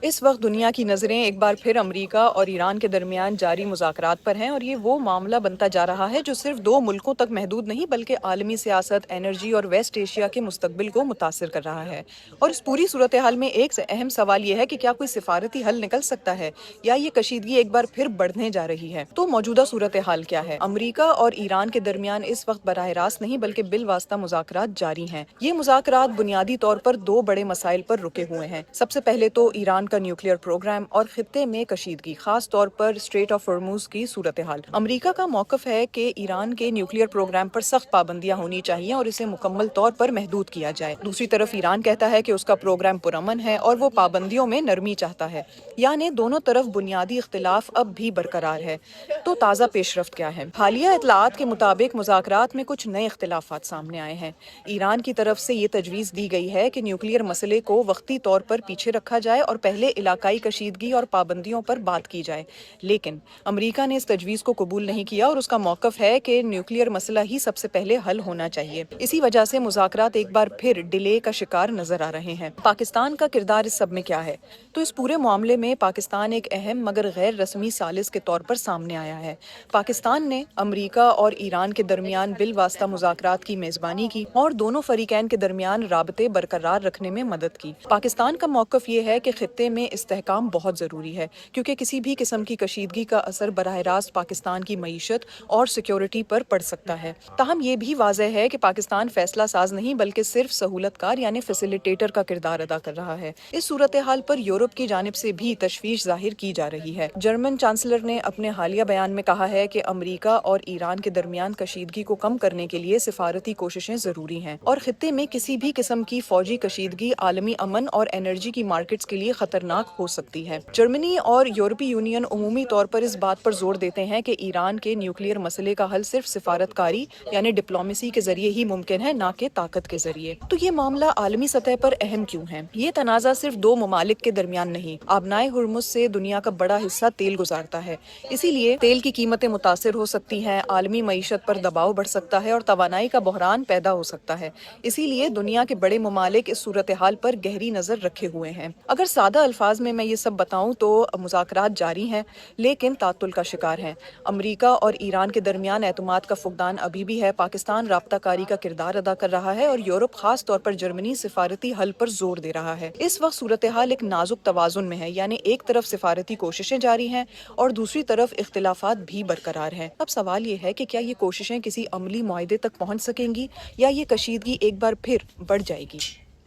اس وقت دنیا کی نظریں ایک بار پھر امریکہ اور ایران کے درمیان جاری مذاکرات پر ہیں، اور یہ وہ معاملہ بنتا جا رہا ہے جو صرف دو ملکوں تک محدود نہیں بلکہ عالمی سیاست، انرجی اور ویسٹ ایشیا کے مستقبل کو متاثر کر رہا ہے۔ اور اس پوری صورتحال میں ایک سے اہم سوال یہ ہے کہ کیا کوئی سفارتی حل نکل سکتا ہے یا یہ کشیدگی ایک بار پھر بڑھنے جا رہی ہے؟ تو موجودہ صورتحال کیا ہے؟ امریکہ اور ایران کے درمیان اس وقت براہ راست نہیں بلکہ بالواسطہ مذاکرات جاری ہیں۔ یہ مذاکرات بنیادی طور پر دو بڑے مسائل پر رکے ہوئے ہیں۔ سب سے پہلے تو ایران کا نیوکلیئر پروگرام اور خطے میں کشیدگی، خاص طور پر اسٹریٹ آف ہرمز کی صورتحال۔ امریکہ کا موقف ہے کہ ایران کے نیوکلیئر پروگرام پر سخت پابندیاں ہونی چاہیے اور اسے مکمل طور پر محدود کیا جائے۔ دوسری طرف ایران کہتا ہے کہ اس کا پروگرام پرامن ہے اور وہ پابندیوں میں نرمی چاہتا ہے، یعنی دونوں طرف بنیادی اختلاف اب بھی برقرار ہے۔ تو تازہ پیش رفت کیا ہے؟ حالیہ اطلاعات کے مطابق مذاکرات میں کچھ نئے اختلافات سامنے آئے ہیں۔ ایران کی طرف سے یہ تجویز دی گئی ہے کہ نیوکلیئر مسئلے کو وقتی طور پر پیچھے رکھا جائے اور پہلے علاقائی کشیدگی اور پابندیوں پر بات کی جائے، لیکن امریکہ نے اس تجویز کو قبول نہیں کیا اور اس کا موقف ہے کہ نیوکلیئر مسئلہ ہی سب سے پہلے حل ہونا چاہیے۔ اسی وجہ سے مذاکرات ایک بار پھر ڈیلے کا شکار نظر آ رہے ہیں۔ پاکستان کا کردار اس سب میں کیا ہے؟ تو اس پورے معاملے میں پاکستان ایک اہم مگر غیر رسمی ثالث کے طور پر سامنے آیا ہے۔ پاکستان نے امریکہ اور ایران کے درمیان بالواسطہ مذاکرات کی میزبانی کی اور دونوں فریقین کے درمیان رابطے برقرار رکھنے میں مدد کی۔ پاکستان کا موقف یہ ہے کہ خطے میں استحکام بہت ضروری ہے، کیونکہ کسی بھی قسم کی کشیدگی کا اثر براہ راست پاکستان کی معیشت اور سیکیورٹی پر پڑ سکتا ہے۔ تاہم یہ بھی واضح ہے کہ پاکستان فیصلہ ساز نہیں بلکہ صرف سہولت کار یعنی فیسیلیٹیٹر کا کردار ادا کر رہا ہے۔ اس صورتحال پر یورپ کی جانب سے بھی تشویش ظاہر کی جا رہی ہے۔ جرمن چانسلر نے اپنے حالیہ بیان میں کہا ہے کہ امریکہ اور ایران کے درمیان کشیدگی کو کم کرنے کے لیے سفارتی کوششیں ضروری ہیں، اور خطے میں کسی بھی قسم کی فوجی کشیدگی عالمی امن اور انرجی کی مارکیٹس کے لیے خطرناک ہو سکتی ہے۔ جرمنی اور یورپی یونین عمومی طور پر اس بات پر زور دیتے ہیں کہ ایران کے نیوکلیئر مسئلے کا حل صرف سفارت کاری یعنی ڈپلومیسی کے ذریعے ہی ممکن ہے، نہ کہ طاقت کے ذریعے۔ تو یہ معاملہ عالمی سطح پر اہم کیوں ہے؟ یہ تنازع صرف دو ممالک کے درمیان نہیں، آبنائے ہرمز سے دنیا کا بڑا حصہ تیل گزارتا ہے، اسی لیے تیل کی قیمتیں متاثر ہو سکتی ہیں، عالمی معیشت پر دباؤ بڑھ سکتا ہے اور توانائی کا بحران پیدا ہو سکتا ہے۔ اسی لیے دنیا کے بڑے ممالک اس صورتحال پر گہری نظر رکھے ہوئے ہیں۔ اگر سادہ الفاظ میں یہ سب بتاؤں تو مذاکرات جاری ہیں لیکن تعطل کا شکار ہیں۔ امریکہ اور ایران کے درمیان اعتماد کا فقدان ابھی بھی ہے، پاکستان رابطہ کاری کا کردار ادا کر رہا ہے اور یورپ خاص طور پر جرمنی سفارتی حل پر زور دے رہا ہے۔ اس وقت صورتحال ایک نازک توازن میں ہے، یعنی ایک طرف سفارتی کوششیں جاری ہیں اور دوسری طرف اختلافات بھی برقرار ہیں۔ اب سوال یہ ہے کہ کیا یہ کوششیں کسی عملی معاہدے تک پہنچ سکیں گی یا یہ کشیدگی ایک بار پھر بڑھ جائے گی؟